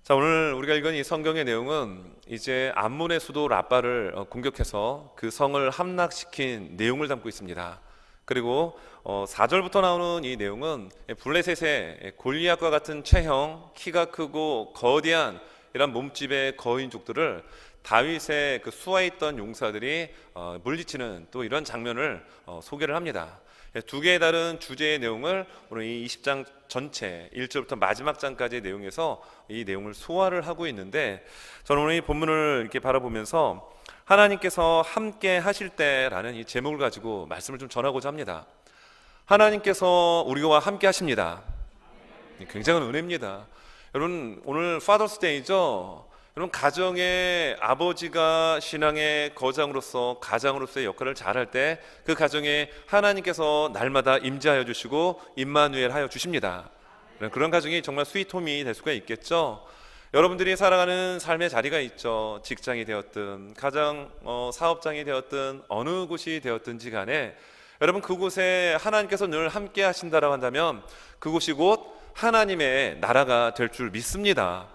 자, 오늘 우리가 읽은 이 성경의 내용은 이제 암몬의 수도 라빠를 공격해서 그 성을 함락시킨 내용을 담고 있습니다. 그리고 4절부터 나오는 이 내용은 블레셋의 골리앗과 같은 체형, 키가 크고 거대한 이런 몸집의 거인족들을 다윗의 그 수하에 있던 용사들이 물리치는 또 이런 장면을 소개를 합니다. 두 개의 다른 주제의 내용을 오늘 이 20장 전체 1절부터 마지막 장까지의 내용에서 이 내용을 소화를 하고 있는데, 저는 오늘 이 본문을 이렇게 바라보면서 하나님께서 함께 하실 때라는 이 제목을 가지고 말씀을 좀 전하고자 합니다. 하나님께서 우리와 함께 하십니다. 굉장한 은혜입니다. 여러분, 오늘 파더스 데이죠. 여러분, 가정의 아버지가 신앙의 거장으로서 가장으로서의 역할을 잘할 때 그 가정에 하나님께서 날마다 임재하여 주시고 임마누엘 하여 주십니다. 그런 가정이 정말 스위트홈이 될 수가 있겠죠. 여러분들이 살아가는 삶의 자리가 있죠. 직장이 되었든 가정 사업장이 되었든 어느 곳이 되었든지 간에 여러분, 그곳에 하나님께서 늘 함께 하신다라고 한다면 그곳이 곧 하나님의 나라가 될 줄 믿습니다.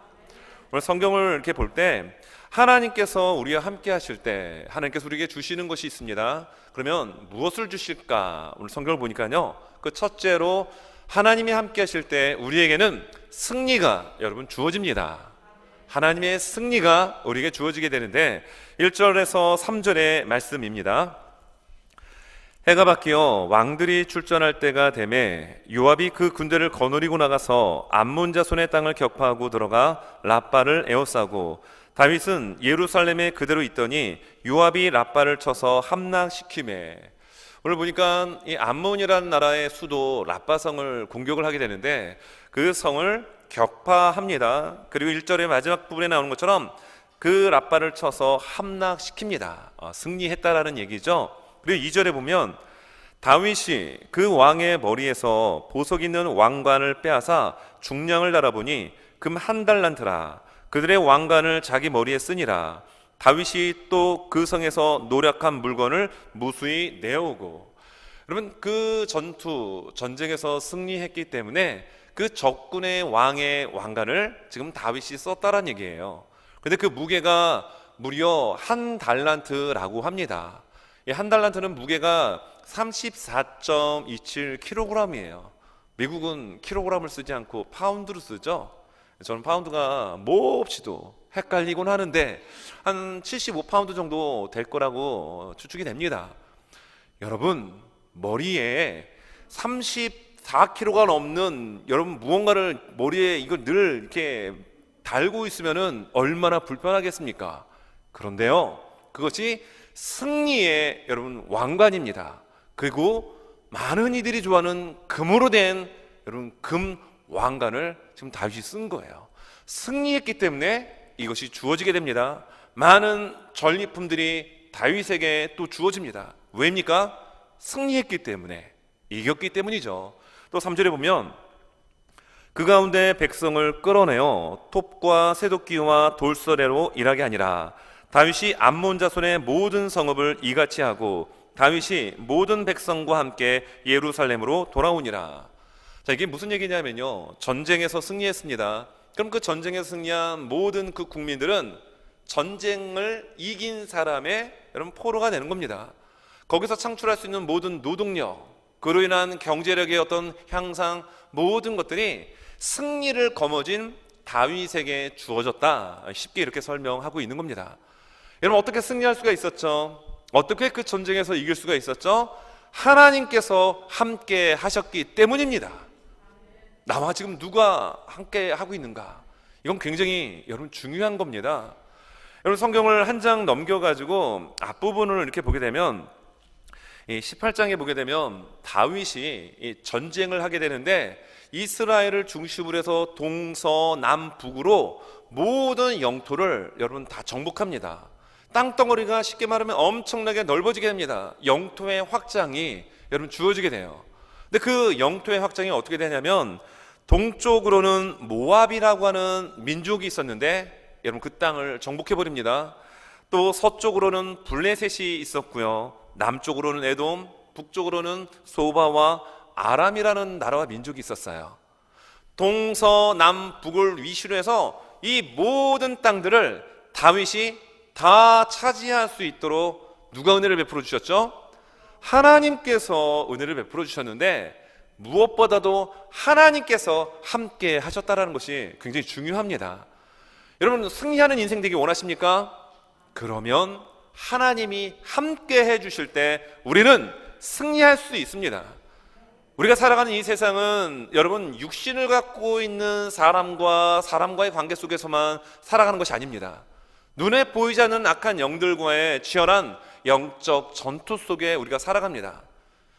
오늘 성경을 이렇게 볼 때 하나님께서 우리와 함께 하실 때 하나님께서 우리에게 주시는 것이 있습니다. 그러면 무엇을 주실까? 오늘 성경을 보니까요, 그 첫째로 하나님이 함께 하실 때 우리에게는 승리가 여러분 주어집니다. 하나님의 승리가 우리에게 주어지게 되는데 1절에서 3절의 말씀입니다. 해가 바뀌어 왕들이 출전할 때가 되매 요압이 그 군대를 거느리고 나가서 암몬 자손의 땅을 격파하고 들어가 라빠를 에워싸고 다윗은 예루살렘에 그대로 있더니 요압이 라빠를 쳐서 함락시키매. 오늘 보니까 이 암몬이라는 나라의 수도 라빠성을 공격을 하게 되는데 그 성을 격파합니다. 그리고 1절의 마지막 부분에 나오는 것처럼 그 라빠를 쳐서 함락시킵니다. 승리했다라는 얘기죠. 그리고 2절에 보면 다윗이 그 왕의 머리에서 보석 있는 왕관을 빼앗아 중량을 달아보니 금 1달란트라. 그들의 왕관을 자기 머리에 쓰니라. 다윗이 또 그 성에서 노략한 물건을 무수히 내어오고. 여러분, 그 전쟁에서 승리했기 때문에 그 적군의 왕의 왕관을 지금 다윗이 썼다란 얘기예요. 근데 그 무게가 무려 1달란트라고 합니다. 이 1달란트는 무게가 34.27kg이에요. 미국은 킬로그램을 쓰지 않고 파운드로 쓰죠. 저는 파운드가 몹시도 헷갈리곤 하는데 한 75파운드 정도 될 거라고 추측이 됩니다. 여러분, 머리에 34kg가 넘는 여러분 무언가를 머리에 이걸 늘 이렇게 달고 있으면은 얼마나 불편하겠습니까? 그런데요, 그것이 승리의 여러분 왕관입니다. 그리고 많은 이들이 좋아하는 금으로 된 여러분 금 왕관을 지금 다윗이 쓴 거예요. 승리했기 때문에 이것이 주어지게 됩니다. 많은 전리품들이 다윗에게 또 주어집니다. 왜입니까? 승리했기 때문에, 이겼기 때문이죠. 또 3절에 보면 그 가운데 백성을 끌어내어 톱과 새도끼와 돌서래로 일하게 하니라. 다윗이 암몬 자손의 모든 성읍을 이같이 하고 다윗이 모든 백성과 함께 예루살렘으로 돌아오니라. 자, 이게 무슨 얘기냐면요, 전쟁에서 승리했습니다. 그럼 그 전쟁에서 승리한 모든 그 국민들은 전쟁을 이긴 사람의 여러분 포로가 되는 겁니다. 거기서 창출할 수 있는 모든 노동력, 그로 인한 경제력의 어떤 향상, 모든 것들이 승리를 거머쥔 다윗에게 주어졌다, 쉽게 이렇게 설명하고 있는 겁니다. 여러분, 어떻게 승리할 수가 있었죠? 어떻게 그 전쟁에서 이길 수가 있었죠? 하나님께서 함께 하셨기 때문입니다. 나와 지금 누가 함께 하고 있는가? 이건 굉장히 여러분 중요한 겁니다. 여러분, 성경을 한 장 넘겨가지고 앞부분을 이렇게 보게 되면 이 18장에 보게 되면 다윗이 이 전쟁을 하게 되는데 이스라엘을 중심으로 해서 동서남북으로 모든 영토를 여러분 다 정복합니다. 땅덩어리가 쉽게 말하면 엄청나게 넓어지게 됩니다. 영토의 확장이 여러분 주어지게 돼요. 근데 그 영토의 확장이 어떻게 되냐면 동쪽으로는 모압이라고 하는 민족이 있었는데 여러분 그 땅을 정복해 버립니다. 또 서쪽으로는 블레셋이 있었고요, 남쪽으로는 에돔, 북쪽으로는 소바와 아람이라는 나라와 민족이 있었어요. 동서남북을 위시로 해서 이 모든 땅들을 다윗이 다 차지할 수 있도록 누가 은혜를 베풀어 주셨죠? 하나님께서 은혜를 베풀어 주셨는데, 무엇보다도 하나님께서 함께 하셨다는 것이 굉장히 중요합니다. 여러분, 승리하는 인생 되기 원하십니까? 그러면 하나님이 함께 해주실 때 우리는 승리할 수 있습니다. 우리가 살아가는 이 세상은 여러분, 육신을 갖고 있는 사람과의 관계 속에서만 살아가는 것이 아닙니다. 눈에 보이지 않는 악한 영들과의 치열한 영적 전투 속에 우리가 살아갑니다.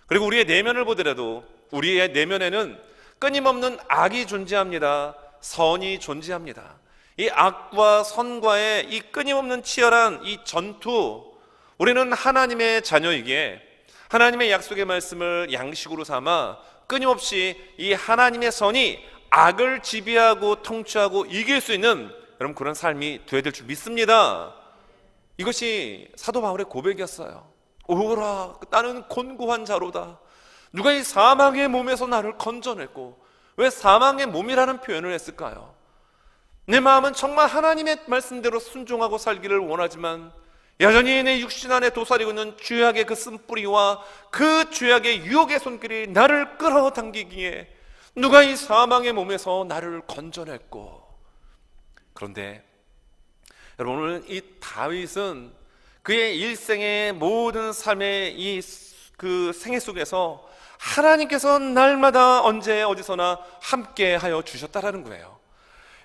그리고 우리의 내면을 보더라도 우리의 내면에는 끊임없는 악이 존재합니다. 선이 존재합니다. 이 악과 선과의 이 끊임없는 치열한 이 전투, 우리는 하나님의 자녀이기에 하나님의 약속의 말씀을 양식으로 삼아 끊임없이 이 하나님의 선이 악을 지배하고 통치하고 이길 수 있는 여러분 그런 삶이 되어야 될 줄 믿습니다. 이것이 사도 바울의 고백이었어요. 오라, 나는 곤고한 자로다. 누가 이 사망의 몸에서 나를 건져냈고, 왜 사망의 몸이라는 표현을 했을까요? 내 마음은 정말 하나님의 말씀대로 순종하고 살기를 원하지만 여전히 내 육신 안에 도사리고 있는 죄악의 그 쓴뿌리와 그 죄악의 유혹의 손길이 나를 끌어당기기에 누가 이 사망의 몸에서 나를 건져냈고. 그런데 여러분, 오늘 이 다윗은 그의 일생의 모든 삶의 이 그 생애 속에서 하나님께서 날마다 언제 어디서나 함께 하여 주셨다라는 거예요.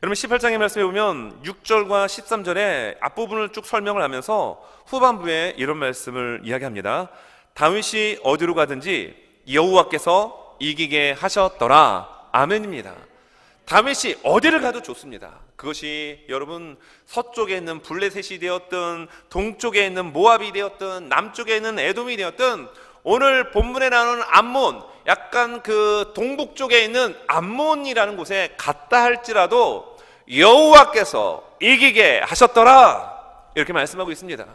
여러분, 18장의 말씀에 보면 6절과 13절에 앞부분을 쭉 설명을 하면서 후반부에 이런 말씀을 이야기합니다. 다윗이 어디로 가든지 여호와께서 이기게 하셨더라. 아멘입니다. 다윗이 어디를 가도 좋습니다. 그것이 여러분 서쪽에 있는 블레셋이 되었든, 동쪽에 있는 모압이 되었든, 남쪽에 있는 에돔이 되었든, 오늘 본문에 나오는 암몬, 약간 그 동북 쪽에 있는 암몬이라는 곳에 갔다 할지라도 여호와께서 이기게 하셨더라, 이렇게 말씀하고 있습니다.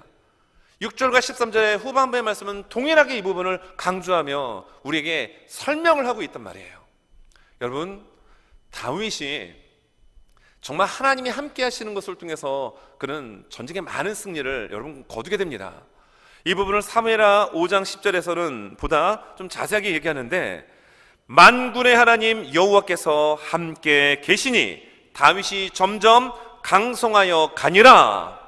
6절과 13절의 후반부의 말씀은 동일하게 이 부분을 강조하며 우리에게 설명을 하고 있단 말이에요. 여러분, 다윗이 정말 하나님이 함께 하시는 것을 통해서 그는 전쟁에 많은 승리를 여러분 거두게 됩니다. 이 부분을 사무엘하 5장 10절에서는 보다 좀 자세하게 얘기하는데, 만군의 하나님 여호와께서 함께 계시니 다윗이 점점 강성하여 가니라.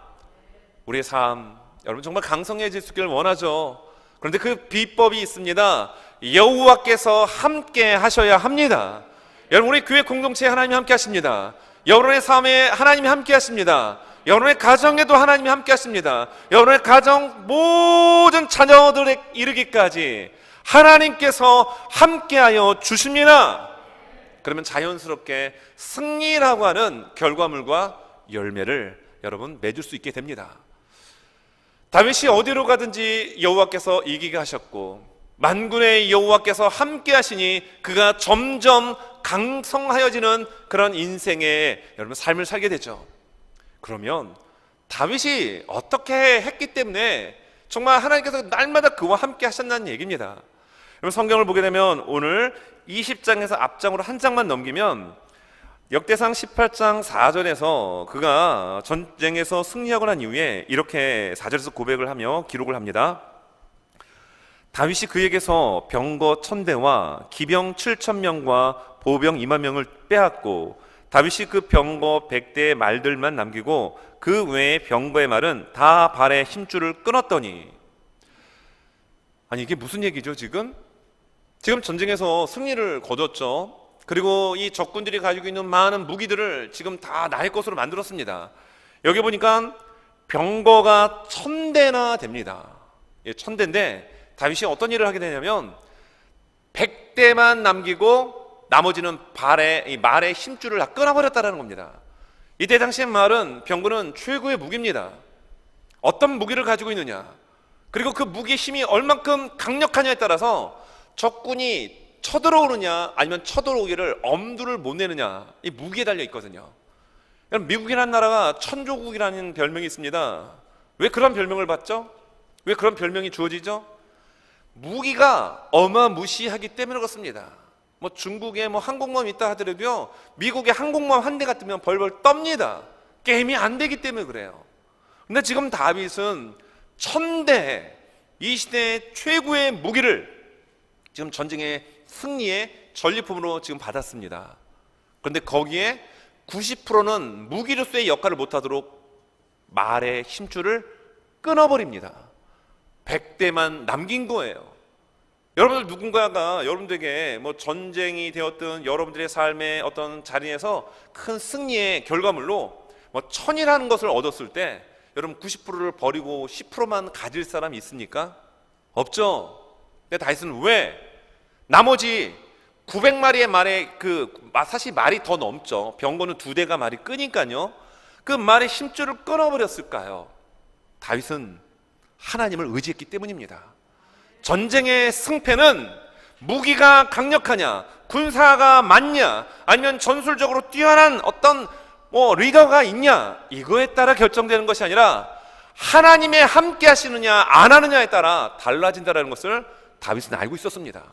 우리의 삶 여러분 정말 강성해질 수 있기를 원하죠. 그런데 그 비법이 있습니다. 여호와께서 함께 하셔야 합니다. 여러분, 우리 교회 공동체에 하나님이 함께 하십니다. 여러분의 삶에 하나님이 함께 하십니다. 여러분의 가정에도 하나님이 함께 하십니다. 여러분의 가정 모든 자녀들에 이르기까지 하나님께서 함께하여 주십니다. 그러면 자연스럽게 승리라고 하는 결과물과 열매를 여러분 맺을 수 있게 됩니다. 다윗이 어디로 가든지 여호와께서 이기게 하셨고, 만군의 여호와께서 함께 하시니 그가 점점 강성하여지는 그런 인생의 여러분 삶을 살게 되죠. 그러면 다윗이 어떻게 했기 때문에 정말 하나님께서 날마다 그와 함께 하셨다는 얘기입니다. 여러분, 성경을 보게 되면 오늘 20장에서 앞장으로 한 장만 넘기면 역대상 18장 4절에서 그가 전쟁에서 승리하고 난 이후에 이렇게 4절에서 고백을 하며 기록을 합니다. 다윗이 그에게서 병거 1000대와 기병 7000명과 보병 20000명을 빼앗고 다윗이 그 병거 100대의 말들만 남기고 그 외의 병거의 말은 다 발에 힘줄을 끊었더니. 아니, 이게 무슨 얘기죠? 지금 전쟁에서 승리를 거뒀죠. 그리고 이 적군들이 가지고 있는 많은 무기들을 지금 다 나의 것으로 만들었습니다. 여기 보니까 병거가 1000대나 됩니다. 1000대인데 다윗이 어떤 일을 하게 되냐면 100대만 남기고 나머지는 말의 힘줄을 다 끊어버렸다는 겁니다. 이때 당시의 말은, 병거는 최고의 무기입니다. 어떤 무기를 가지고 있느냐, 그리고 그 무기의 힘이 얼만큼 강력하냐에 따라서 적군이 쳐들어오느냐 아니면 쳐들어오기를 엄두를 못 내느냐, 이 무기에 달려 있거든요. 미국이라는 나라가 천조국이라는 별명이 있습니다. 왜 그런 별명을 받죠? 왜 그런 별명이 주어지죠? 무기가 어마무시하기 때문에 그렇습니다. 뭐 중국에 뭐 항공모함 있다 하더라도요, 미국에 항공모함 한 대가 뜨면 벌벌 떱니다. 게임이 안 되기 때문에 그래요. 근데 지금 다윗은 1000대, 이 시대의 최고의 무기를 지금 전쟁의 승리의 전리품으로 지금 받았습니다. 그런데 거기에 90%는 무기로서의 역할을 못하도록 말의 힘줄을 끊어버립니다. 100대만 남긴 거예요. 여러분들 누군가가 여러분들에게 뭐 전쟁이 되었든 여러분들의 삶의 어떤 자리에서 큰 승리의 결과물로 뭐 1000이라는 것을 얻었을 때 여러분 90%를 버리고 10%만 가질 사람이 있습니까? 없죠. 근데 다윗은 왜 나머지 900마리의 말에 사실 말이 더 넘죠. 병거는 2대가 말이 끄니까요. 그 말의 힘줄을 끊어버렸을까요? 다윗은 하나님을 의지했기 때문입니다. 전쟁의 승패는 무기가 강력하냐, 군사가 많냐, 아니면 전술적으로 뛰어난 어떤 리더가 있냐, 이거에 따라 결정되는 것이 아니라 하나님의 함께 하시느냐 안 하느냐에 따라 달라진다는 것을 다윗은 알고 있었습니다.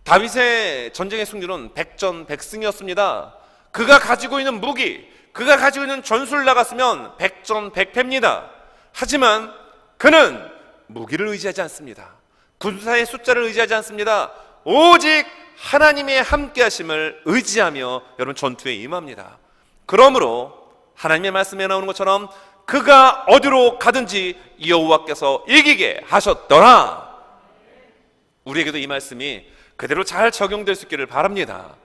다윗의 전쟁의 승률은 백전백승이었습니다. 그가 가지고 있는 무기, 그가 가지고 있는 전술을 나갔으면 백전백패입니다. 하지만 그는 무기를 의지하지 않습니다. 군사의 숫자를 의지하지 않습니다. 오직 하나님의 함께하심을 의지하며 여러분 전투에 임합니다. 그러므로 하나님의 말씀에 나오는 것처럼 그가 어디로 가든지 여호와께서 이기게 하셨더라. 우리에게도 이 말씀이 그대로 잘 적용될 수 있기를 바랍니다.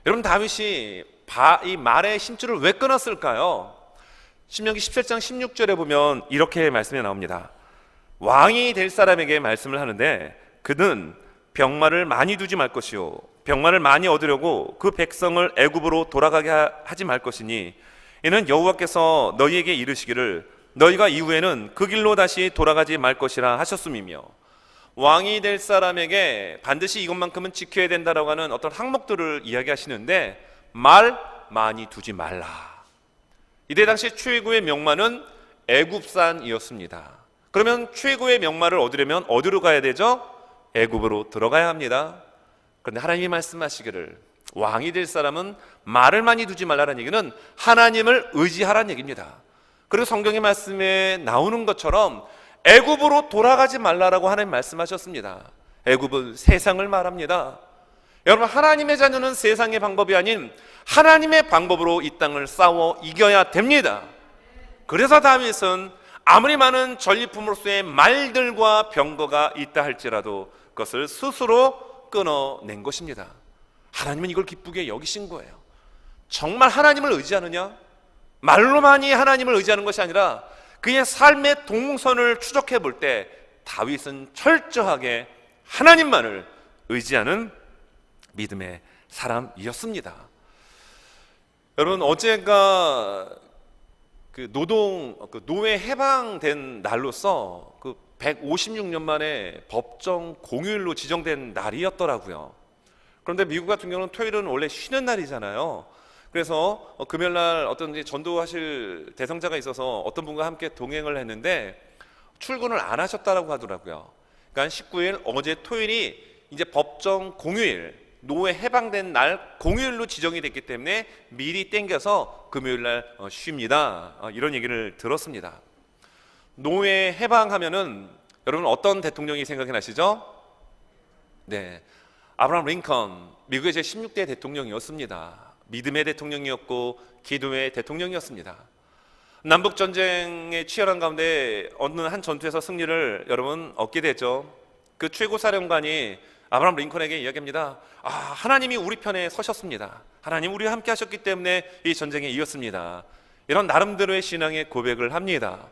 여러분 다윗이 이 말의 힘줄을 왜 끊었을까요? 신명기 17장 16절에 보면 이렇게 말씀이 나옵니다. 왕이 될 사람에게 말씀을 하는데 그는 병마를 많이 두지 말 것이요 병마를 많이 얻으려고 그 백성을 애굽으로 돌아가게 하지 말 것이니 이는 여호와께서 너희에게 이르시기를 너희가 이후에는 그 길로 다시 돌아가지 말 것이라 하셨음이며, 왕이 될 사람에게 반드시 이것만큼은 지켜야 된다라고 하는 어떤 항목들을 이야기하시는데 말 많이 두지 말라. 이때 당시 최고의 명마는 애굽산이었습니다. 그러면 최고의 명마를 얻으려면 어디로 가야 되죠? 애굽으로 들어가야 합니다. 그런데 하나님이 말씀하시기를 왕이 될 사람은 말을 많이 두지 말라는 얘기는 하나님을 의지하라는 얘기입니다. 그리고 성경의 말씀에 나오는 것처럼 애굽으로 돌아가지 말라라고 하나님 말씀하셨습니다. 애굽은 세상을 말합니다. 여러분 하나님의 자녀는 세상의 방법이 아닌 하나님의 방법으로 이 땅을 싸워 이겨야 됩니다. 그래서 다윗은 아무리 많은 전리품으로서의 말들과 병거가 있다 할지라도 그것을 스스로 끊어낸 것입니다. 하나님은 이걸 기쁘게 여기신 거예요. 정말 하나님을 의지하느냐? 말로만이 하나님을 의지하는 것이 아니라 그의 삶의 동선을 추적해 볼 때 다윗은 철저하게 하나님만을 의지하는 믿음의 사람이었습니다. 여러분 어제가 노예 해방된 날로서 156년 만에 법정 공휴일로 지정된 날이었더라고요. 그런데 미국 같은 경우는 토요일은 원래 쉬는 날이잖아요. 그래서 금요일 날 어떤 전도하실 대성자가 있어서 어떤 분과 함께 동행을 했는데 출근을 안 하셨다라고 하더라고요. 그러니까 19일 어제 토요일이 이제 법정 공휴일, 노예 해방된 날 공휴일로 지정이 됐기 때문에 미리 땡겨서 금요일 날 쉽니다. 이런 얘기를 들었습니다. 노예 해방하면은 여러분 어떤 대통령이 생각이 나시죠? 네, 아브라함 링컨, 미국의 제16대 대통령이었습니다. 믿음의 대통령이었고 기도의 대통령이었습니다. 남북전쟁의 치열한 가운데 어느 한 전투에서 승리를 여러분 얻게 됐죠. 그 최고 사령관이 아브라함 링컨에게 이야기합니다. 하나님이 우리 편에 서셨습니다. 하나님 우리와 함께 하셨기 때문에 이 전쟁에 이겼습니다. 이런 나름대로의 신앙의 고백을 합니다.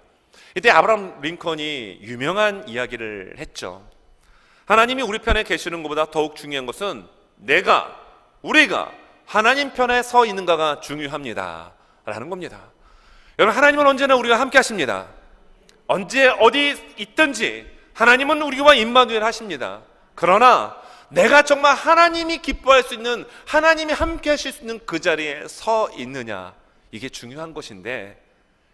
이때 아브라함 링컨이 유명한 이야기를 했죠. 하나님이 우리 편에 계시는 것보다 더욱 중요한 것은 우리가 하나님 편에 서 있는가가 중요합니다 라는 겁니다. 여러분 하나님은 언제나 우리와 함께 하십니다. 언제 어디 있든지 하나님은 우리와 임마누엘 하십니다. 그러나 내가 정말 하나님이 기뻐할 수 있는, 하나님이 함께 하실 수 있는 그 자리에 서 있느냐, 이게 중요한 것인데,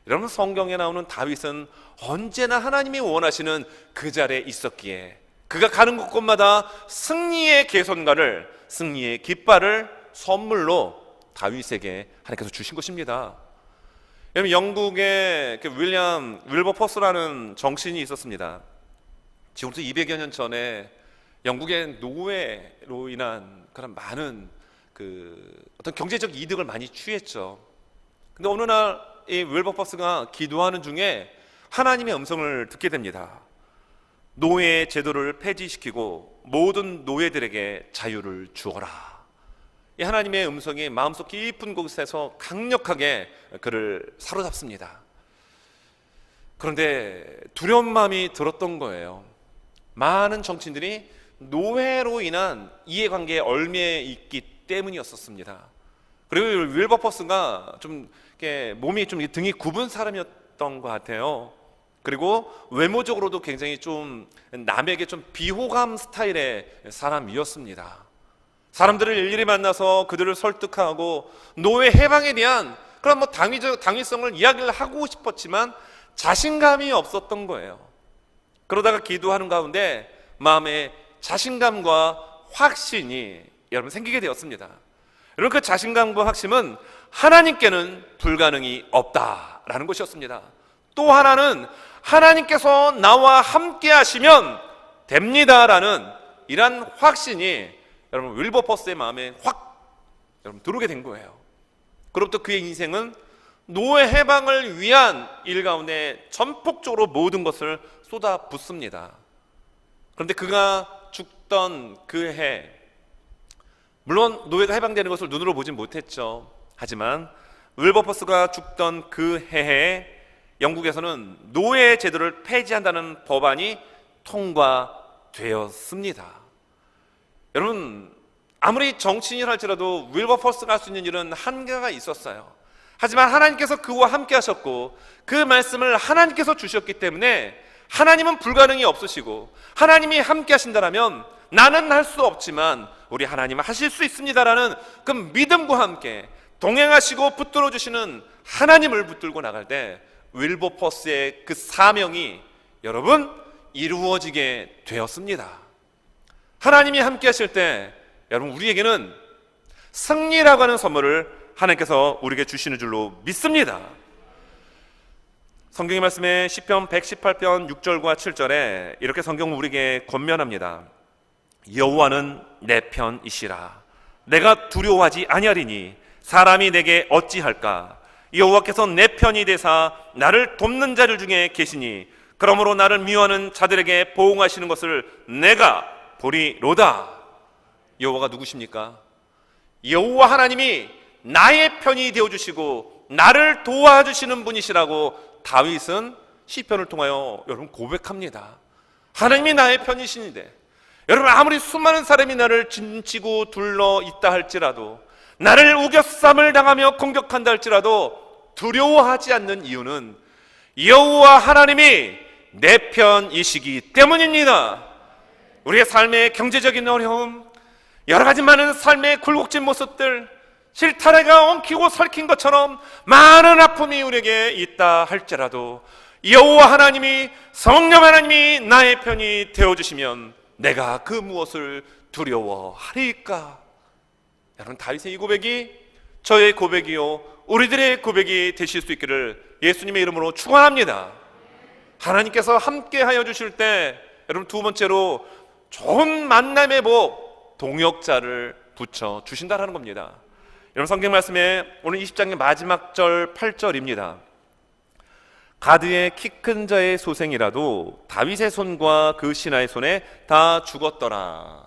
여러분 성경에 나오는 다윗은 언제나 하나님이 원하시는 그 자리에 있었기에 그가 가는 곳곳마다 승리의 개선가를, 승리의 깃발을 선물로 다윗에게 하나님께서 주신 것입니다. 여러분, 영국의 윌리엄 윌버포스라는 정치인이 있었습니다. 지금부터 200여 년 전에 영국의 노예로 인한 그런 많은 어떤 경제적 이득을 많이 취했죠. 근데 어느 날 이 윌버포스가 기도하는 중에 하나님의 음성을 듣게 됩니다. 노예 제도를 폐지시키고 모든 노예들에게 자유를 주어라. 이 하나님의 음성이 마음속 깊은 곳에서 강력하게 그를 사로잡습니다. 그런데 두려운 마음이 들었던 거예요. 많은 정치인들이 노예로 인한 이해관계에 얽매여 있기 때문이었습니다. 그리고 윌버포스가 좀 이렇게 몸이 좀 등이 굽은 사람이었던 것 같아요. 그리고 외모적으로도 굉장히 좀 남에게 좀 비호감 스타일의 사람이었습니다. 사람들을 일일이 만나서 그들을 설득하고 노예 해방에 대한 그런 당위성을 이야기를 하고 싶었지만 자신감이 없었던 거예요. 그러다가 기도하는 가운데 마음에 자신감과 확신이 여러분 생기게 되었습니다. 여러분, 그 자신감과 확신은 하나님께는 불가능이 없다라는 것이었습니다. 또 하나는 하나님께서 나와 함께 하시면 됩니다라는 이러한 확신이 여러분 윌버포스의 마음에 여러분 들어오게 된 거예요. 그로부터 그의 인생은 노예 해방을 위한 일 가운데 전폭적으로 모든 것을 쏟아붓습니다. 그런데 그가 죽던 그 해, 물론 노예가 해방되는 것을 눈으로 보진 못했죠. 하지만 윌버포스가 죽던 그 해에 영국에서는 노예 제도를 폐지한다는 법안이 통과되었습니다. 여러분, 아무리 정치인이라 할지라도 윌버포스가 할 수 있는 일은 한계가 있었어요. 하지만 하나님께서 그와 함께 하셨고 그 말씀을 하나님께서 주셨기 때문에 하나님은 불가능이 없으시고 하나님이 함께 하신다면 나는 할 수 없지만 우리 하나님은 하실 수 있습니다라는 그 믿음과 함께 동행하시고 붙들어 주시는 하나님을 붙들고 나갈 때 윌버포스의 그 사명이 여러분 이루어지게 되었습니다. 하나님이 함께 하실 때 여러분 우리에게는 승리라고 하는 선물을 하나님께서 우리에게 주시는 줄로 믿습니다. 성경의 말씀에 시편 118편 6절과 7절에 이렇게 성경은 우리에게 권면합니다. 여호와는 내 편이시라. 내가 두려워하지 아니하리니 사람이 내게 어찌할까. 여호와께서 내 편이 되사 나를 돕는 자들 중에 계시니 그러므로 나를 미워하는 자들에게 보응하시는 것을 내가 보리로다. 여호와가 누구십니까? 여호와 하나님이 나의 편이 되어주시고 나를 도와주시는 분이시라고 다윗은 시편을 통하여 여러분 고백합니다. 하나님이 나의 편이신데 여러분 아무리 수많은 사람이 나를 진치고 둘러 있다 할지라도 나를 우겨쌈을 당하며 공격한다 할지라도 두려워하지 않는 이유는 여호와 하나님이 내 편이시기 때문입니다. 우리의 삶의 경제적인 어려움, 여러 가지 많은 삶의 굴곡진 모습들, 실타래가 엉키고 설킨 것처럼 많은 아픔이 우리에게 있다 할지라도 여호와 하나님이, 성령 하나님이 나의 편이 되어주시면 내가 그 무엇을 두려워하리까? 여러분 다윗의 이 고백이 저의 고백이요 우리들의 고백이 되실 수 있기를 예수님의 이름으로 축원합니다. 하나님께서 함께하여 주실 때 여러분 두 번째로 좋은 만남의 복, 동역자를 붙여 주신다는 겁니다. 여러분 성경 말씀에 오늘 20장의 마지막 절 8절입니다. 가드의 키 큰 자의 소생이라도 다윗의 손과 그 신하의 손에 다 죽었더라.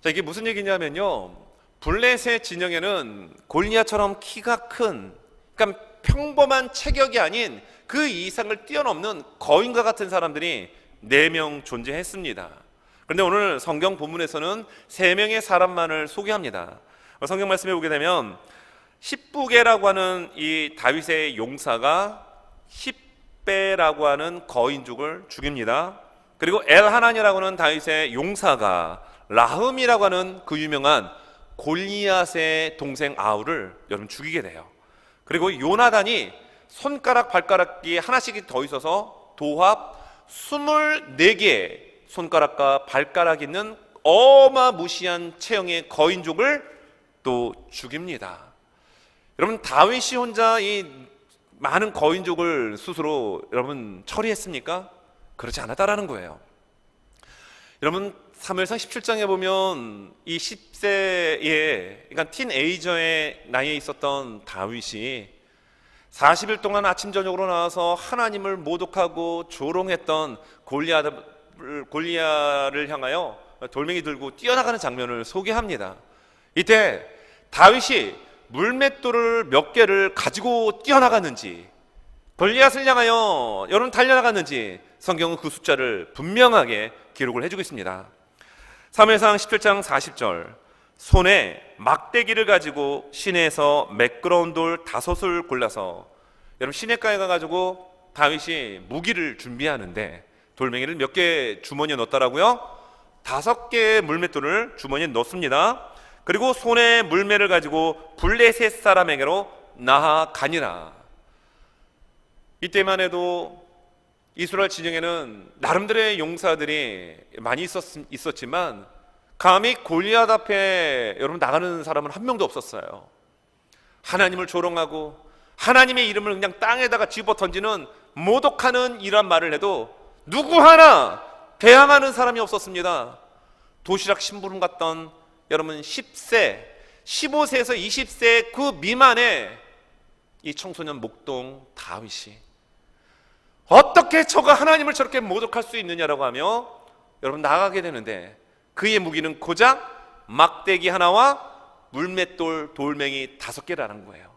자, 이게 무슨 얘기냐면요, 블레셋 진영에는 골리앗처럼 키가 큰, 그러니까 평범한 체격이 아닌 그 이상을 뛰어넘는 거인과 같은 사람들이 4명 존재했습니다. 그런데 오늘 성경 본문에서는 3명의 사람만을 소개합니다. 성경 말씀에 보게 되면 십부게라고 하는 이 다윗의 용사가 십배라고 하는 거인족을 죽입니다. 그리고 엘하난이라고 하는 다윗의 용사가 라흠이라고 하는 그 유명한 골리앗의 동생 아우를 여러분 죽이게 돼요. 그리고 요나단이 손가락 발가락이 하나씩 더 있어서 도합 24개 손가락과 발가락 있는 어마무시한 체형의 거인족을 또 죽입니다. 여러분, 다윗이 혼자 이 많은 거인족을 스스로 여러분 처리했습니까? 그렇지 않았다라는 거예요. 여러분, 사무엘상 17장에 보면 이 10세의 그러니까 틴에이저의 나이에 있었던 다윗이 40일 동안 아침 저녁으로 나와서 하나님을 모독하고 조롱했던 골리앗을 향하여 돌멩이 들고 뛰어나가는 장면을 소개합니다. 이때 다윗이 물맷돌을 몇 개를 가지고 뛰어나갔는지, 골리앗을 향하여 여러분 달려나갔는지 성경은 그 숫자를 분명하게 기록을 해주고 있습니다. 사무엘상 17장 40절, 손에 막대기를 가지고 시내에서 매끄러운 돌 5을 골라서, 여러분 시내가에 가가지고 다윗이 무기를 준비하는데 돌멩이를 몇 개 주머니에 넣었다라고요? 5개의 물맷돌을 주머니에 넣습니다. 그리고 손에 물매를 가지고 블레셋 사람에게로 나아가니라. 이때만 해도 이스라엘 진영에는 나름대로의 용사들이 많이 있었지만 감히 골리앗 앞에 여러분 나가는 사람은 한 명도 없었어요. 하나님을 조롱하고 하나님의 이름을 그냥 땅에다가 집어 던지는 모독하는 이란 말을 해도 누구 하나 대항하는 사람이 없었습니다. 도시락 심부름 갔던 여러분 10세, 15세에서 20세 그 미만의 이 청소년 목동 다윗이 어떻게 저가 하나님을 저렇게 모독할 수 있느냐라고 하며 여러분 나가게 되는데, 그의 무기는 고작 막대기 하나와 물맷돌 돌멩이 5개라는 거예요.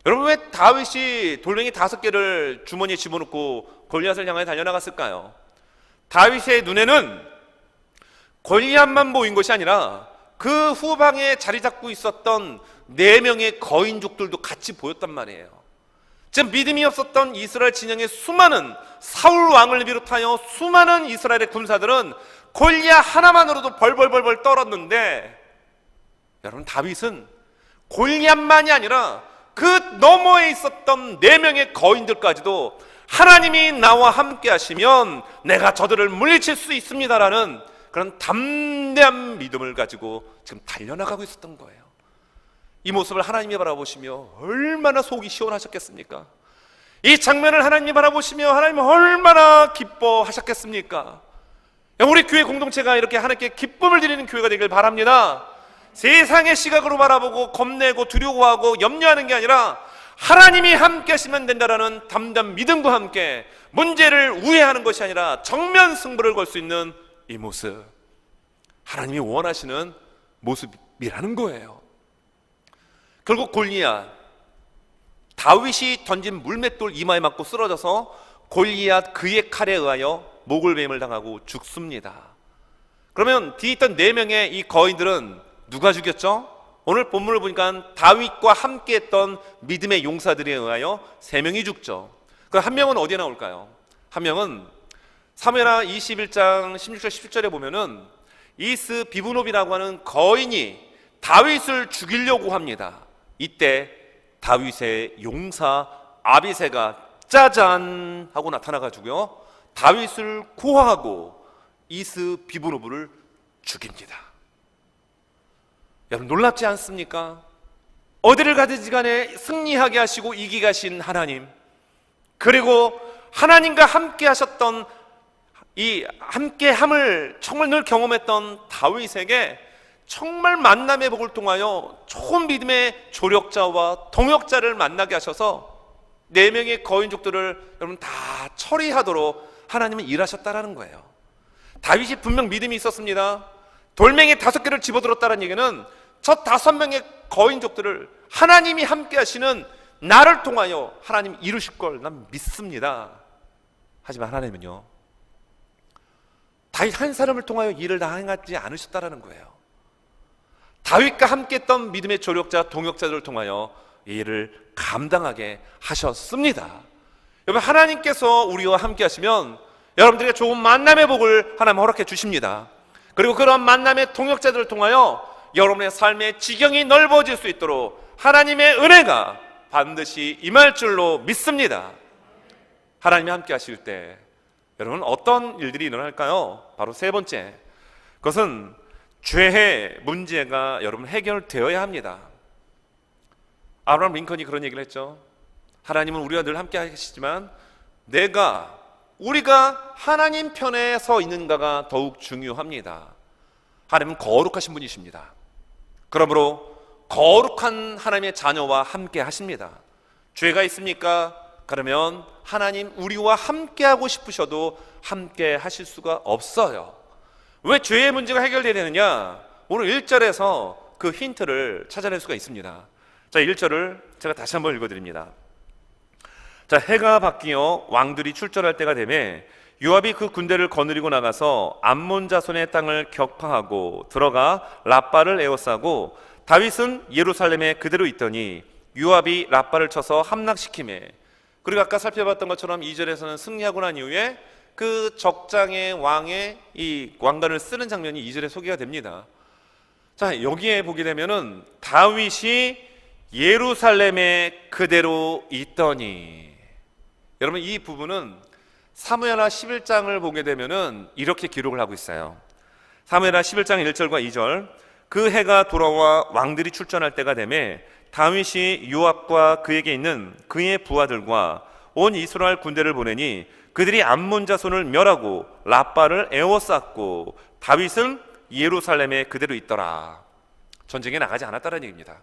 여러분, 왜 다윗이 돌멩이 5개를 주머니에 집어넣고 골리앗을 향해 달려나갔을까요? 다윗의 눈에는 골리앗만 보인 것이 아니라 그 후방에 자리 잡고 있었던 4명의 거인족들도 같이 보였단 말이에요. 즉 믿음이 없었던 이스라엘 진영의 수많은 사울 왕을 비롯하여 수많은 이스라엘의 군사들은 골리앗 하나만으로도 벌벌벌벌 떨었는데, 여러분 다윗은 골리앗만이 아니라 그 너머에 있었던 4명의 거인들까지도 하나님이 나와 함께 하시면 내가 저들을 물리칠 수 있습니다라는 그런 담대한 믿음을 가지고 지금 달려나가고 있었던 거예요. 이 모습을 하나님이 바라보시며 얼마나 속이 시원하셨겠습니까? 이 장면을 하나님이 바라보시며 하나님이 얼마나 기뻐하셨겠습니까? 우리 교회 공동체가 이렇게 하나님께 기쁨을 드리는 교회가 되길 바랍니다. 세상의 시각으로 바라보고 겁내고 두려워하고 염려하는 게 아니라 하나님이 함께 하시면 된다라는 담대한 믿음과 함께 문제를 우회하는 것이 아니라 정면 승부를 걸 수 있는 이 모습, 하나님이 원하시는 모습이라는 거예요. 결국 골리앗, 다윗이 던진 물맷돌 이마에 맞고 쓰러져서 골리앗 그의 칼에 의하여 목을 뱀을 당하고 죽습니다. 그러면 뒤에 있던 4명의 이 거인들은 누가 죽였죠? 오늘 본문을 보니까 다윗과 함께 했던 믿음의 용사들에 의하여 3명이 죽죠. 그럼 한 명은 어디에 나올까요? 한 명은 사무엘하 21장 16절 17절에 보면은 이스 비브노비라고 하는 거인이 다윗을 죽이려고 합니다. 이때 다윗의 용사 아비새가 짜잔 하고 나타나가지고요, 다윗을 구하고 이스 비브노브를 죽입니다. 여러분 놀랍지 않습니까? 어디를 가든지 간에 승리하게 하시고 이기게 하신 하나님, 그리고 하나님과 함께 하셨던 이 함께함을 정말 늘 경험했던 다윗에게 정말 만남의 복을 통하여 좋은 믿음의 조력자와 동역자를 만나게 하셔서 4명의 거인족들을 여러분 다 처리하도록 하나님은 일하셨다라는 거예요. 다윗이 분명 믿음이 있었습니다. 돌멩이 5개를 집어들었다는 얘기는 저 5명의 거인족들을 하나님이 함께 하시는 나를 통하여 하나님 이루실 걸 난 믿습니다. 하지만 하나님은요, 다윗 한 사람을 통하여 일을 다 행하지 않으셨다라는 거예요. 다윗과 함께 했던 믿음의 조력자, 동역자들을 통하여 이 일을 감당하게 하셨습니다. 여러분 하나님께서 우리와 함께 하시면 여러분들에게 좋은 만남의 복을 하나님 허락해 주십니다. 그리고 그런 만남의 동역자들을 통하여 여러분의 삶의 지경이 넓어질 수 있도록 하나님의 은혜가 반드시 임할 줄로 믿습니다. 하나님이 함께 하실 때 여러분, 어떤 일들이 일어날까요? 바로 세 번째, 그것은 죄의 문제가 여러분 해결되어야 합니다. 아브라함 링컨이 그런 얘기를 했죠. 하나님은 우리와 늘 함께 하시지만 우리가 하나님 편에 서 있는가가 더욱 중요합니다. 하나님은 거룩하신 분이십니다. 그러므로 거룩한 하나님의 자녀와 함께 하십니다. 죄가 있습니까? 그러면 하나님 우리와 함께 하고 싶으셔도 함께 하실 수가 없어요. 왜 죄의 문제가 해결되어야 되느냐? 오늘 1절에서 그 힌트를 찾아낼 수가 있습니다. 자, 1절을 제가 다시 한번 읽어드립니다. 자, 해가 바뀌어 왕들이 출전할 때가 되매 요압이 그 군대를 거느리고 나가서 암몬 자손의 땅을 격파하고 들어가 라빠를 에워싸고 다윗은 예루살렘에 그대로 있더니 요압이 라빠를 쳐서 함락시키매. 그리고 아까 살펴봤던 것처럼 2절에서는 승리하고 난 이후에 그 적장의 왕의 이 왕관을 쓰는 장면이 2절에 소개가 됩니다. 자, 여기에 보게 되면은 다윗이 예루살렘에 그대로 있더니, 여러분 이 부분은 사무엘하 11장을 보게 되면은 이렇게 기록을 하고 있어요. 사무엘하 11장 1절과 2절. 그 해가 돌아와 왕들이 출전할 때가 되매 다윗이 요압과 그에게 있는 그의 부하들과 온 이스라엘 군대를 보내니 그들이 암몬 자손을 멸하고 라빠를 에워쌌고 다윗은 예루살렘에 그대로 있더라. 전쟁에 나가지 않았다는 얘기입니다.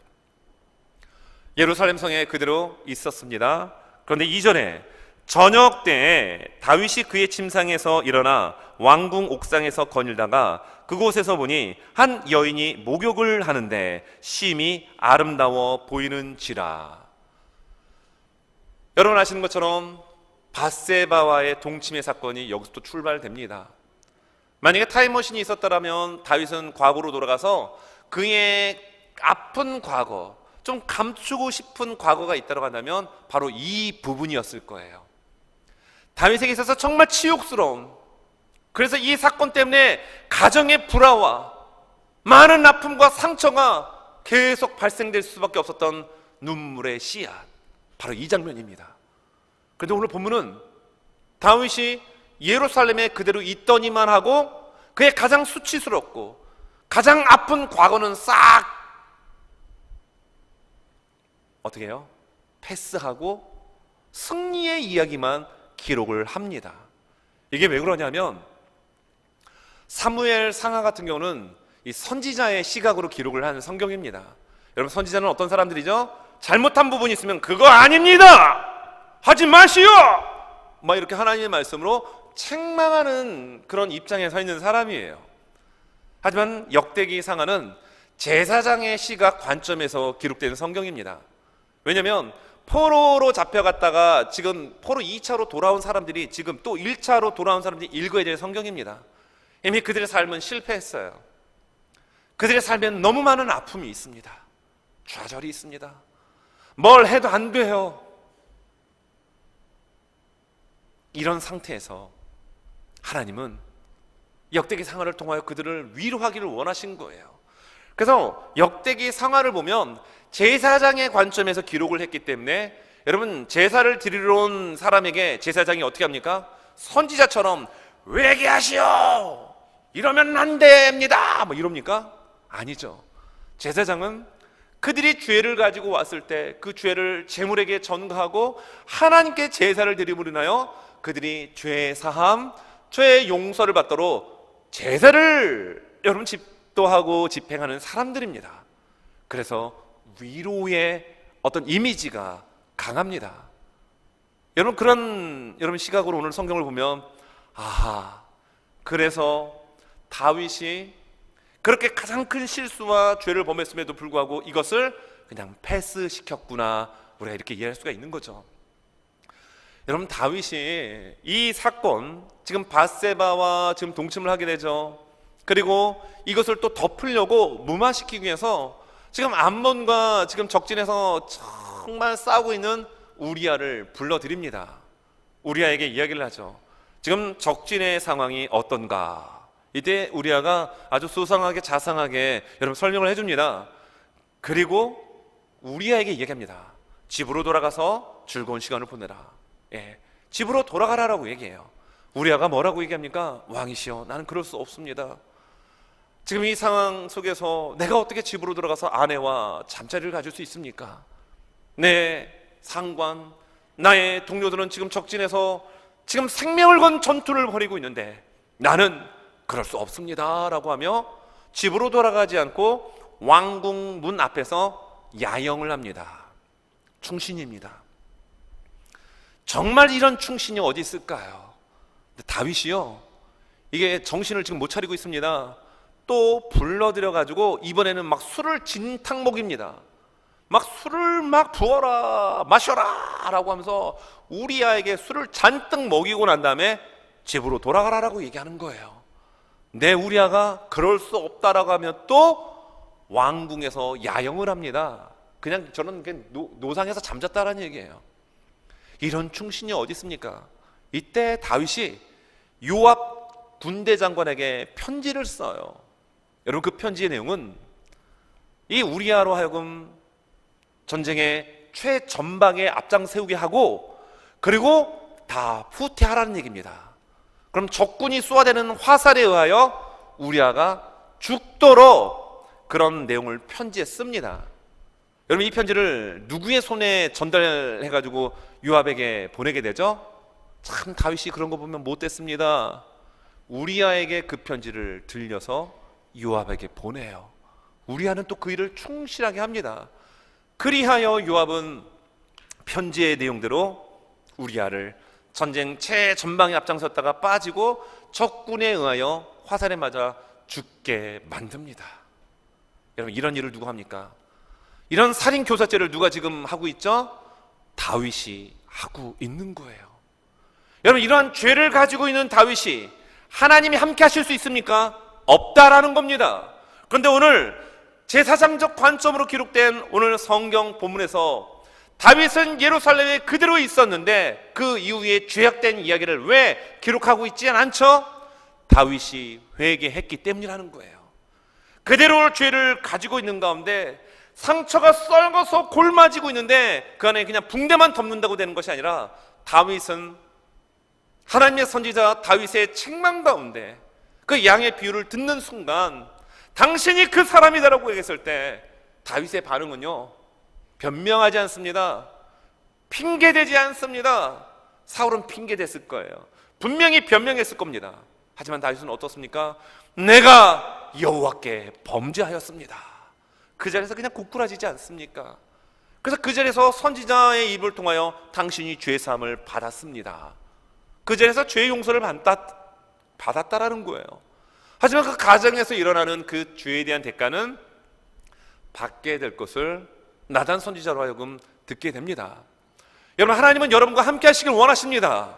예루살렘 성에 그대로 있었습니다. 그런데 이전에 저녁 때에 다윗이 그의 침상에서 일어나 왕궁 옥상에서 거닐다가 그곳에서 보니 한 여인이 목욕을 하는데 심히 아름다워 보이는지라. 여러분 아시는 것처럼 밧세바와의 동침의 사건이 여기서 또 출발됩니다. 만약에 타임머신이 있었다면 다윗은 과거로 돌아가서 그의 아픈 과거, 좀 감추고 싶은 과거가 있다고 한다면 바로 이 부분이었을 거예요. 다윗에게 있어서 정말 치욕스러운, 그래서 이 사건 때문에 가정의 불화와 많은 아픔과 상처가 계속 발생될 수밖에 없었던 눈물의 씨앗, 바로 이 장면입니다. 그런데 오늘 본문은 다윗이 예루살렘에 그대로 있더니만 하고 그의 가장 수치스럽고 가장 아픈 과거는 싹 어떻게 해요? 패스하고 승리의 이야기만 기록을 합니다. 이게 왜 그러냐면 사무엘 상하 같은 경우는 이 선지자의 시각으로 기록을 하는 성경입니다. 여러분, 선지자는 어떤 사람들이죠? 잘못한 부분이 있으면 그거 아닙니다, 하지 마시오, 막 이렇게 하나님의 말씀으로 책망하는 그런 입장에 서 있는 사람이에요. 하지만 역대기 상하는 제사장의 시각 관점에서 기록된 성경입니다. 왜냐하면 포로로 잡혀갔다가 지금 포로 2차로 돌아온 사람들이 지금 또 1차로 돌아온 사람들이 읽어야 될 성경입니다. 이미 그들의 삶은 실패했어요. 그들의 삶엔 너무 많은 아픔이 있습니다. 좌절이 있습니다. 뭘 해도 안 돼요. 이런 상태에서 하나님은 역대기 상하를 통하여 그들을 위로하기를 원하신 거예요. 그래서 역대기 상하를 보면 제사장의 관점에서 기록을 했기 때문에 여러분, 제사를 드리러 온 사람에게 제사장이 어떻게 합니까? 선지자처럼 회개하시오, 이러면 안 됩니다, 뭐 이럽니까? 아니죠. 제사장은 그들이 죄를 가지고 왔을 때 그 죄를 제물에게 전가하고 하나님께 제사를 드림으로 인하여 그들이 죄의 사함, 죄의 용서를 받도록 제사를 여러분 집도하고 집행하는 사람들입니다. 그래서 위로의 어떤 이미지가 강합니다. 여러분, 그런 여러분 시각으로 오늘 성경을 보면, 아하, 그래서 다윗이 그렇게 가장 큰 실수와 죄를 범했음에도 불구하고 이것을 그냥 패스시켰구나, 우리가 이렇게 이해할 수가 있는 거죠. 여러분, 다윗이 이 사건, 지금 밧세바와 지금 동침을 하게 되죠. 그리고 이것을 또 덮으려고 무마시키기 위해서 지금 암몬과 지금 적진에서 정말 싸우고 있는 우리아를 불러드립니다. 우리아에게 이야기를 하죠. 지금 적진의 상황이 어떤가? 이때 우리아가 아주 수상하게 자상하게 여러분 설명을 해줍니다. 그리고 우리아에게 이야기합니다. 집으로 돌아가서 즐거운 시간을 보내라. 예, 집으로 돌아가라라고 얘기해요. 우리아가 뭐라고 얘기합니까? 왕이시여, 나는 그럴 수 없습니다. 지금 이 상황 속에서 내가 어떻게 집으로 들어가서 아내와 잠자리를 가질 수 있습니까? 내 상관, 나의 동료들은 지금 적진에서 지금 생명을 건 전투를 벌이고 있는데 나는 그럴 수 없습니다 라고 하며 집으로 돌아가지 않고 왕궁 문 앞에서 야영을 합니다. 충신입니다. 정말 이런 충신이 어디 있을까요? 다윗이요, 이게 정신을 지금 못 차리고 있습니다. 또 불러들여 가지고 이번에는 막 술을 진탕 먹입니다. 막 술을 막 부어라 마셔라 라고 하면서 우리아에게 술을 잔뜩 먹이고 난 다음에 집으로 돌아가라라고 얘기하는 거예요. 내 우리아가 그럴 수 없다라고 하면 또 왕궁에서 야영을 합니다. 그냥 저는 노상에서 잠잤다라는 얘기예요. 이런 충신이 어디 있습니까? 이때 다윗이 요압 군대 장관에게 편지를 써요. 여러분, 그 편지의 내용은 이 우리아로 하여금 전쟁의 최전방에 앞장 세우게 하고 그리고 다 후퇴하라는 얘기입니다. 그럼 적군이 쏘아대는 화살에 의하여 우리아가 죽도록 그런 내용을 편지에 씁니다. 여러분, 이 편지를 누구의 손에 전달해가지고 요압에게 보내게 되죠? 참 다윗이 그런 거 보면 못됐습니다. 우리아에게 그 편지를 들려서 요압에게 보내요. 우리아는 또 그 일을 충실하게 합니다. 그리하여 요압은 편지의 내용대로 우리아를 전쟁 최전방에 앞장섰다가 빠지고 적군에 의하여 화살에 맞아 죽게 만듭니다. 여러분, 이런 일을 누가 합니까? 이런 살인 교사죄를 누가 지금 하고 있죠? 다윗이 하고 있는 거예요. 여러분, 이러한 죄를 가지고 있는 다윗이 하나님이 함께 하실 수 있습니까? 없다라는 겁니다. 그런데 오늘 제사장적 관점으로 기록된 오늘 성경 본문에서 다윗은 예루살렘에 그대로 있었는데 그 이후에 죄악된 이야기를 왜 기록하고 있지 않죠? 다윗이 회개했기 때문이라는 거예요. 그대로 죄를 가지고 있는 가운데 상처가 썩어서 골마지고 있는데 그 안에 그냥 붕대만 덮는다고 되는 것이 아니라 다윗은 하나님의 선지자 다윗의 책망 가운데 그 양의 비유를 듣는 순간 당신이 그 사람이다라고 얘기했을 때 다윗의 반응은요, 변명하지 않습니다. 핑계대지 않습니다. 사울은 핑계댔을 거예요. 분명히 변명했을 겁니다. 하지만 다윗은 어떻습니까? 내가 여호와께 범죄하였습니다. 그 자리에서 그냥 고꾸라지지 않습니까? 그래서 그 자리에서 선지자의 입을 통하여 당신이 죄사함을 받았습니다. 그 자리에서 죄 용서를 받았다라는 거예요. 하지만 그 가정에서 일어나는 그 죄에 대한 대가는 받게 될 것을 나단 선지자로 하여금 듣게 됩니다. 여러분, 하나님은 여러분과 함께 하시길 원하십니다.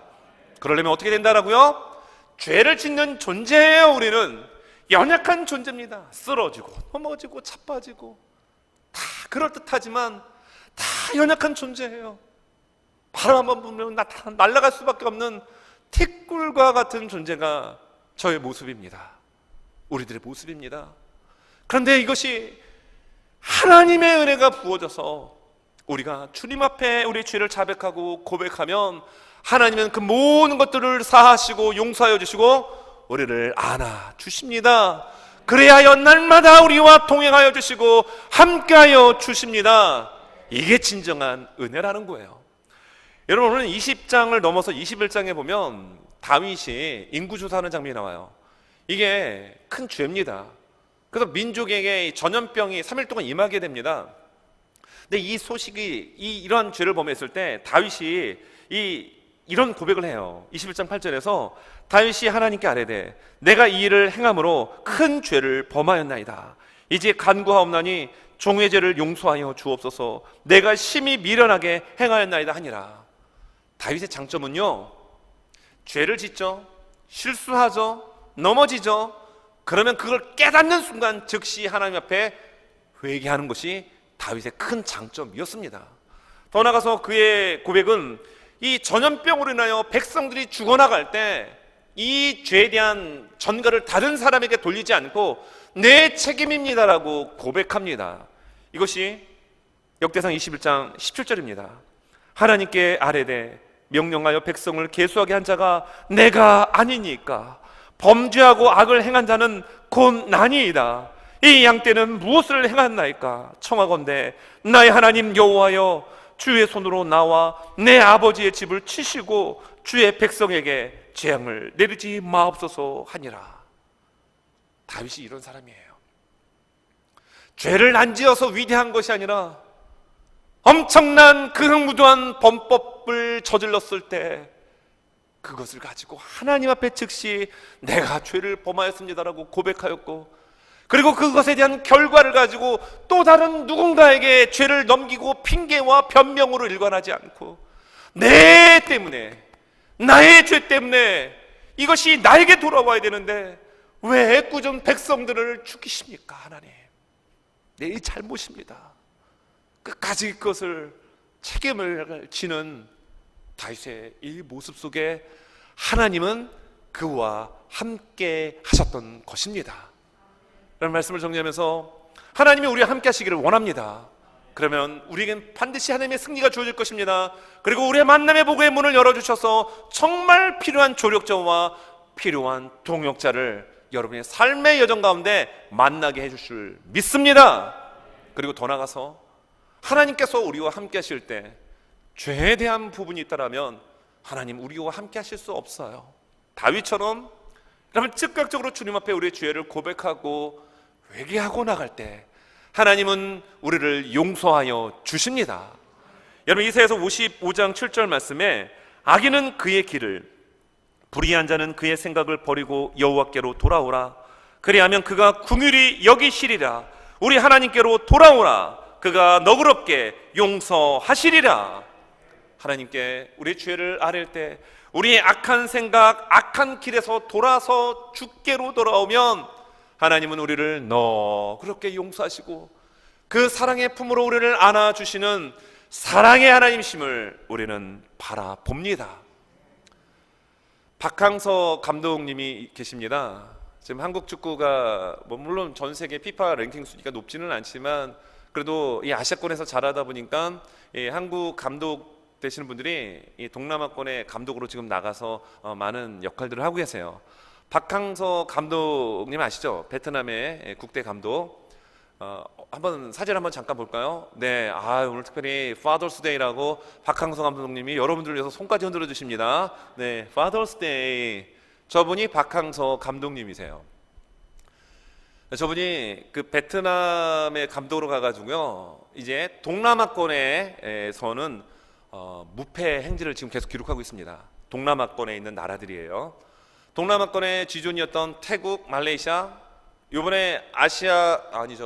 그러려면 어떻게 된다라고요? 죄를 짓는 존재예요. 우리는 연약한 존재입니다. 쓰러지고 넘어지고 자빠지고 다 그럴듯하지만 다 연약한 존재예요. 바람 한번 불면 날아갈 수밖에 없는 티꿀과 같은 존재가 저의 모습입니다. 우리들의 모습입니다. 그런데 이것이 하나님의 은혜가 부어져서 우리가 주님 앞에 우리의 죄를 자백하고 고백하면 하나님은 그 모든 것들을 사하시고 용서하여 주시고 우리를 안아 주십니다. 그래야 날마다 우리와 동행하여 주시고 함께하여 주십니다. 이게 진정한 은혜라는 거예요. 여러분, 오늘 20장을 넘어서 21장에 보면 다윗이 인구조사하는 장면이 나와요. 이게 큰 죄입니다. 그래서 민족에게 전염병이 3일 동안 임하게 됩니다. 근데 이 소식이 이러한 죄를 범했을 때 다윗이 이런 고백을 해요. 21장 8절에서 다윗이 하나님께 아뢰되 내가 이 일을 행함으로 큰 죄를 범하였나이다. 이제 간구하옵나니 종의 죄를 용서하여 주옵소서. 내가 심히 미련하게 행하였나이다 하니라. 다윗의 장점은요, 죄를 짓죠, 실수하죠, 넘어지죠. 그러면 그걸 깨닫는 순간 즉시 하나님 앞에 회개하는 것이 다윗의 큰 장점이었습니다. 더 나아가서 그의 고백은 이 전염병으로 인하여 백성들이 죽어나갈 때 이 죄에 대한 전가를 다른 사람에게 돌리지 않고 내 책임입니다라고 고백합니다. 이것이 역대상 21장 17절입니다. 하나님께 아뢰되 명령하여 백성을 계수하게 한 자가 내가 아니니까 범죄하고 악을 행한 자는 곧 나니이다. 이 양떼는 무엇을 행했나이까? 청하건대 나의 하나님 여호와여, 주의 손으로 나와 내 아버지의 집을 치시고 주의 백성에게 재앙을 내리지 마옵소서 하니라. 다윗이 이런 사람이에요. 죄를 안 지어서 위대한 것이 아니라 엄청난 극악무도한 범법을 저질렀을 때 그것을 가지고 하나님 앞에 즉시 내가 죄를 범하였습니다라고 고백하였고, 그리고 그것에 대한 결과를 가지고 또 다른 누군가에게 죄를 넘기고 핑계와 변명으로 일관하지 않고 내 때문에, 나의 죄 때문에 이것이 나에게 돌아와야 되는데 왜 애꿎은 백성들을 죽이십니까? 하나님, 내 잘못입니다. 끝까지 그것을 책임을 지는 다윗의 이 모습 속에 하나님은 그와 함께 하셨던 것입니다. 라는 말씀을 정리하면서 하나님이 우리와 함께 하시기를 원합니다. 그러면 우리에겐 반드시 하나님의 승리가 주어질 것입니다. 그리고 우리의 만남의 복의 문을 열어주셔서 정말 필요한 조력자와 필요한 동역자를 여러분의 삶의 여정 가운데 만나게 해줄 줄 믿습니다. 그리고 더 나아가서 하나님께서 우리와 함께 하실 때 죄에 대한 부분이 있다면 하나님 우리와 함께 하실 수 없어요. 다윗처럼 여러분 즉각적으로 주님 앞에 우리의 죄를 고백하고 회개하고 나갈 때 하나님은 우리를 용서하여 주십니다. 여러분 이사야서 55장 7절 말씀에 악인은 그의 길을, 불의한 자는 그의 생각을 버리고 여호와께로 돌아오라. 그리하면 그가 긍휼히 여기시리라. 우리 하나님께로 돌아오라. 그가 너그럽게 용서하시리라. 하나님께 우리의 죄를 아뢰 때 우리의 악한 생각, 악한 길에서 돌아서 주께로 돌아오면 하나님은 우리를 너그럽게 용서하시고 그 사랑의 품으로 우리를 안아주시는 사랑의 하나님이심을 우리는 바라봅니다. 박항서 감독님이 계십니다. 지금 한국 축구가 물론 전 세계 피파 랭킹 순위가 높지는 않지만 그래도 이 아시아권에서 잘하다 보니까 이 한국 감독 되시는 분들이 이 동남아권의 감독으로 지금 나가서 많은 역할들을 하고 계세요. 박항서 감독님 아시죠? 베트남의 국대 감독. 한번 사진 한번 잠깐 볼까요? 네, 오늘 특별히 Father's Day라고 박항서 감독님이 여러분들을 위해서 손까지 흔들어 주십니다. 네, Father's Day. 저분이 박항서 감독님이세요. 저분이 그 베트남의 감독으로 가가지고요, 이제 동남아권에서는 무패 행진을 지금 계속 기록하고 있습니다. 동남아권에 있는 나라들이에요. 동남아권의 지존이었던 태국, 말레이시아, 이번에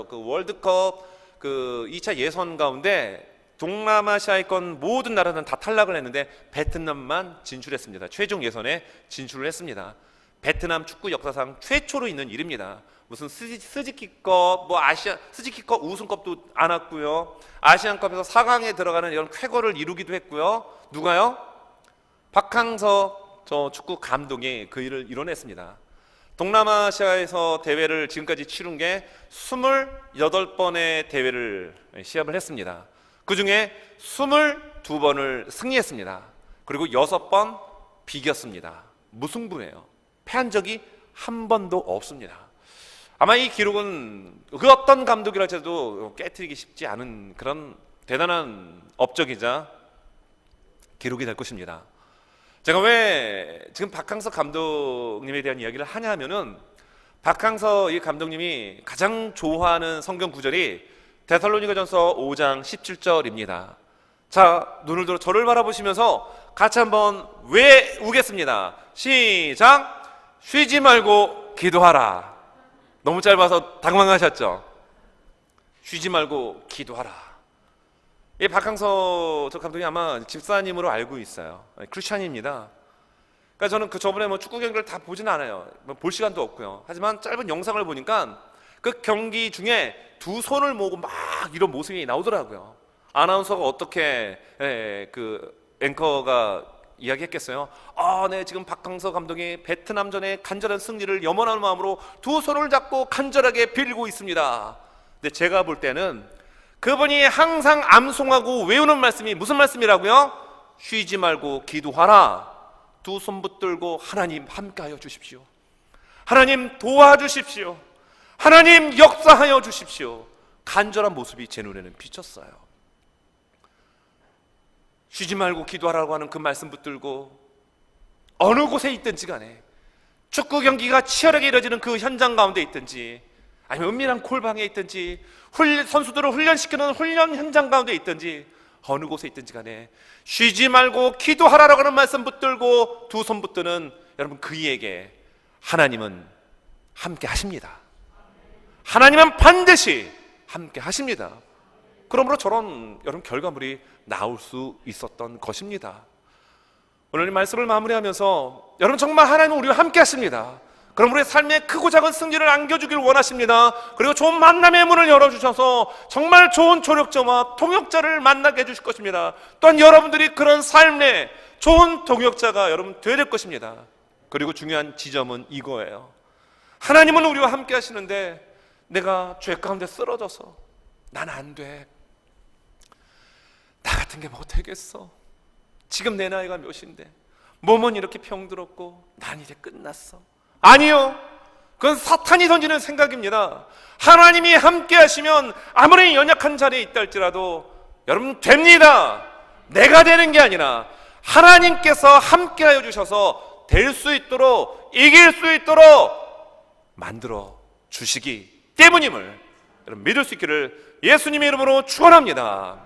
그 월드컵 그 2차 예선 가운데 동남아시아에 있건 모든 나라는 다 탈락을 했는데 베트남만 진출했습니다. 최종 예선에 진출을 했습니다. 베트남 축구 역사상 최초로 있는 일입니다. 무슨 스즈키컵, 스즈키컵 우승컵도 안 왔고요. 아시안컵에서 4강에 들어가는 이런 쾌거를 이루기도 했고요. 누가요? 박항서 저 축구 감독이 그 일을 이뤄냈습니다. 동남아시아에서 대회를 지금까지 치른 게 28번의 대회를 시합을 했습니다. 그 중에 22번을 승리했습니다. 그리고 6번 비겼습니다. 무승부예요. 패한 적이 한 번도 없습니다. 아마 이 기록은 그 어떤 감독이라 해도 깨트리기 쉽지 않은 그런 대단한 업적이자 기록이 될 것입니다. 제가 왜 지금 박항서 감독님에 대한 이야기를 하냐 하면은 박항서 이 감독님이 가장 좋아하는 성경 구절이 데살로니가전서 5장 17절입니다. 자, 눈을 들어 저를 바라보시면서 같이 한번 외우겠습니다. 시작! 쉬지 말고 기도하라. 너무 짧아서 당황하셨죠? 쉬지 말고 기도하라. 이 박항서 저 감독이 아마 집사님으로 알고 있어요. 크리스찬입니다. 그러니까 저는 저번에 축구 경기를 다 보진 않아요. 볼 시간도 없고요. 하지만 짧은 영상을 보니까 그 경기 중에 두 손을 모으고 막 이런 모습이 나오더라고요. 아나운서가 어떻게 그 앵커가 이야기했겠어요? 네, 지금 박항서 감독이 베트남전의 간절한 승리를 염원하는 마음으로 두 손을 잡고 간절하게 빌고 있습니다. 근데 제가 볼 때는 그분이 항상 암송하고 외우는 말씀이 무슨 말씀이라고요? 쉬지 말고 기도하라. 두 손 붙들고 하나님 함께하여 주십시오. 하나님 도와주십시오. 하나님 역사하여 주십시오. 간절한 모습이 제 눈에는 비쳤어요. 쉬지 말고 기도하라고 하는 그 말씀 붙들고 어느 곳에 있든지 간에, 축구 경기가 치열하게 이뤄지는 그 현장 가운데 있든지, 아니면 은밀한 콜방에 있든지, 선수들을 훈련시키는 훈련 현장 가운데 있든지, 어느 곳에 있든지 간에 쉬지 말고 기도하라고 하는 말씀 붙들고 두 손 붙드는 여러분, 그이에게 하나님은 함께 하십니다. 하나님은 반드시 함께 하십니다. 그러므로 저런 여러분 결과물이 나올 수 있었던 것입니다. 오늘 이 말씀을 마무리하면서 여러분, 정말 하나님은 우리와 함께 하십니다. 그럼 우리의 삶에 크고 작은 승리를 안겨주길 원하십니다. 그리고 좋은 만남의 문을 열어주셔서 정말 좋은 조력자와 동역자를 만나게 해주실 것입니다. 또한 여러분들이 그런 삶에 좋은 동역자가 여러분 되어야 될 것입니다. 그리고 중요한 지점은 이거예요. 하나님은 우리와 함께 하시는데 내가 죄 가운데 쓰러져서 난 안 돼, 나 같은 게 못하겠어, 지금 내 나이가 몇인데 몸은 이렇게 병들었고 난 이제 끝났어. 아니요, 그건 사탄이 던지는 생각입니다. 하나님이 함께 하시면 아무리 연약한 자리에 있다 할지라도 여러분 됩니다. 내가 되는 게 아니라 하나님께서 함께 하여 주셔서 될 수 있도록, 이길 수 있도록 만들어 주시기 때문임을 여러분 믿을 수 있기를 예수님의 이름으로 축원합니다.